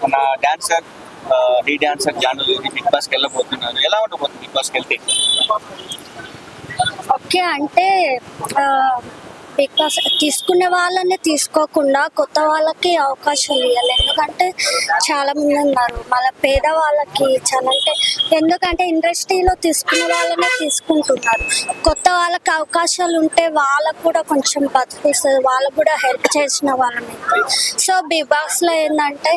మన డాన్సర్ ఈ dancer జానల్ big బాస్కి వెళ్ళబోతున్నారు. ఎలా ఉండబోతుంది బిగ్ బాస్కి వెళ్తే? ఓకే అంటే బిగ్ బాస్ తీసుకునే వాళ్ళని తీసుకోకుండా కొత్త వాళ్ళకి అవకాశాలు ఇవ్వాలి. ఎందుకంటే చాలా మంది ఉన్నారు మళ్ళీ పేదవాళ్ళకి చాలా అంటే, ఎందుకంటే ఇండస్ట్రీలో తీసుకునే వాళ్ళనే తీసుకుంటున్నారు. కొత్త వాళ్ళకి అవకాశాలు ఉంటే వాళ్ళకు కూడా కొంచెం బతికిస్తుంది, వాళ్ళకు కూడా హెల్ప్ చేసిన వాళ్ళని. సో బిగ్ బాస్లో ఏంటంటే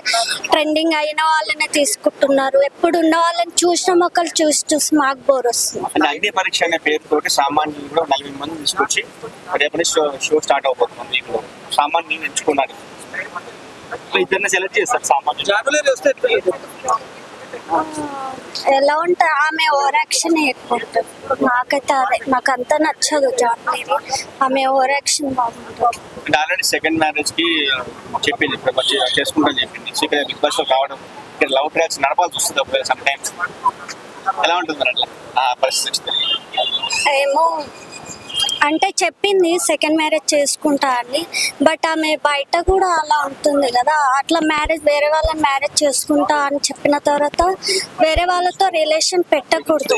ట్రెండింగ్ అయిన వాళ్ళనే తీసుకుంటున్నారు. ఎప్పుడు ఉన్న వాళ్ళని చూసిన మొక్కలు చూసి మాకు బోర్ వస్తుంది. అగ్ని పరీక్ష అనే పేరుతోటి సామాన్యులు కూడా 40 మంది తీసుకొచ్చి రేపటి షో స్టార్ట్ అవబోతుంది. ఇప్పుడు సామాన్యులు ఎంచుకున్నారు, ఇద్దరిని సెలెక్ట్ చేస్తారు. సామాన్యులు ఎలా ఉంటుంది, ఆమె ఓవర్ యాక్షన్ ఎక్కువ ఉంటుంది. నాకైతే అదే నాకు అంత నచ్చదు జాన్వరి, ఆమె ఓవర్ యాక్షన్ బాగుంటుంది. అంటే ఆల్రెడీ సెకండ్ మ్యారేజ్ కి చెప్పింది, ఇప్పుడు చేసుకుంటా చెప్పింది. సో ఇక్కడ బిగ్ బాస్ లో రావడం, ఇక్కడ లవ్ ట్రాక్స్ నడపాల్సి వస్తుంది అప్పుడు సమ్ టైమ్స్. ఎలా ఉంటుంది అట్లా ఆ పరిస్థితి? ఏమో అంటే చెప్పింది సెకండ్ మ్యారేజ్ చేసుకుంటా అని, బట్ ఆమె బయట కూడా అలా ఉంటుంది కదా. అట్లా మ్యారేజ్ వేరే వాళ్ళని మ్యారేజ్ చేసుకుంటా అని చెప్పిన తర్వాత వేరే వాళ్ళతో రిలేషన్ పెట్టకూడదు.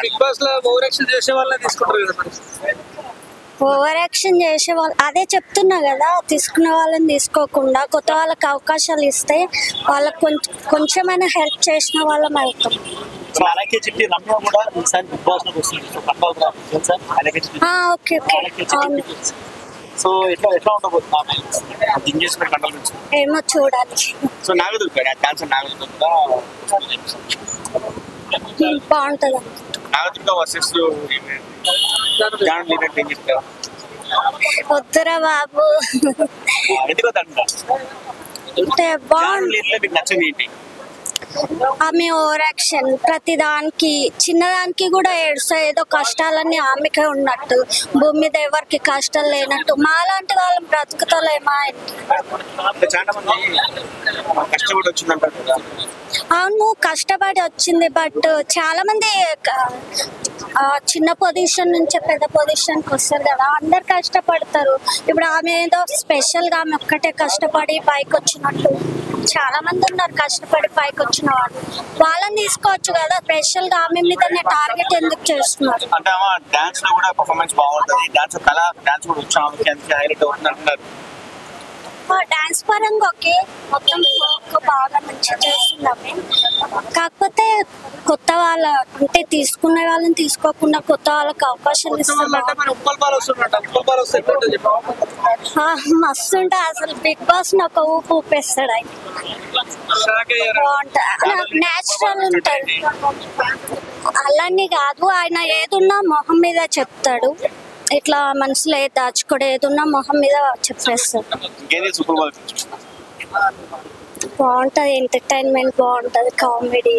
బిగ్ బాస్ లో ఓవర్ యాక్షన్ చేసే వాళ్ళని తీసుకుంటారు కదా. ఓవర్ యాక్షన్ చేసే వాళ్ళు అదే చెప్తున్నా కదా, తీసుకునే వాళ్ళని తీసుకోకుండా కొత్త వాళ్ళకి అవకాశాలు ఇస్తే వాళ్ళకి కొంచెమైనా హెల్ప్ చేసిన వాళ్ళం అవుతాం. ఓకే ఏమో చూడాలి. బాగుంటుంది. వద్దురా బాబు అంటే బాగుంది. ఆమె ఓవర్ యాక్షన్ ప్రతి దానికి, చిన్నదానికి కూడా ఏడుస్తా, ఏదో కష్టాలన్నీ ఆమెకే ఉన్నట్టు, భూమి మీద ఎవరికి కష్టాలు లేనట్టు. మాలాంటి వాళ్ళం బ్రతుకుతలేమా? అవును కష్టపడి వచ్చింది, బట్ చాలా మంది చిన్న పొజిషన్ నుంచి పెద్ద పొజిషన్కి వస్తారు కదా, అందరు కష్టపడతారు. ఇప్పుడు ఆమె ఏదో స్పెషల్గా ఆమె ఒక్కటే కష్టపడి పైకి వచ్చినట్టు, చాలా మంది ఉన్నారు కష్టపడి పైకి వచ్చిన వాళ్ళు, వాళ్ళని తీసుకోవచ్చు కదా. స్పెషల్ గా ఆమె మీద టార్గెట్ ఎందుకు చేస్తున్నారు? అంటే డాన్స్ లో కూడా పర్ఫార్మెన్స్ బాగుంటుంది, డాన్స్ కళ, డాన్స్ కూడా హైలైట్ అవుతుంది అంటున్నారు. డాన్స్ పరంగా ఓకే, మొత్తం బాగా మంచిగా చేస్తుంది. కాకపోతే కొత్త వాళ్ళ అంటే తీసుకునే వాళ్ళని తీసుకోకుండా కొత్త వాళ్ళకి అవకాశాలు ఇస్తాం. మస్తు ఉంటుంది అసలు. బిగ్ బాస్ ని ఒక ఊపు ఊపేస్తాడు ఆయన. బాగుంటుంది, న్యాచురల్ ఉంటుంది. అలానే కాదు, ఆయన ఏదున్నా మొహం మీద చెప్తాడు, ఇట్లా మనసులో ఏది దాచుకోడు, ఏదున్నా మొహం మీద చెప్పేస్తాడు. బాగుంటుంది, ఎంటర్టైన్మెంట్ బాగుంటుంది, కామెడీ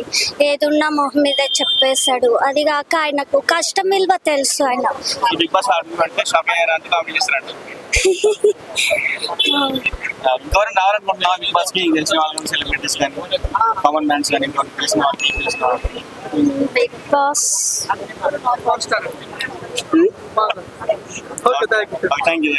ఏదున్నా మొహం మీద చెప్పేస్తాడు. అది కాక ఆయనకు కష్టం విలువ తెలుసు. ఆయన బిగ్ బాస్ థ్యాంక్ యూ.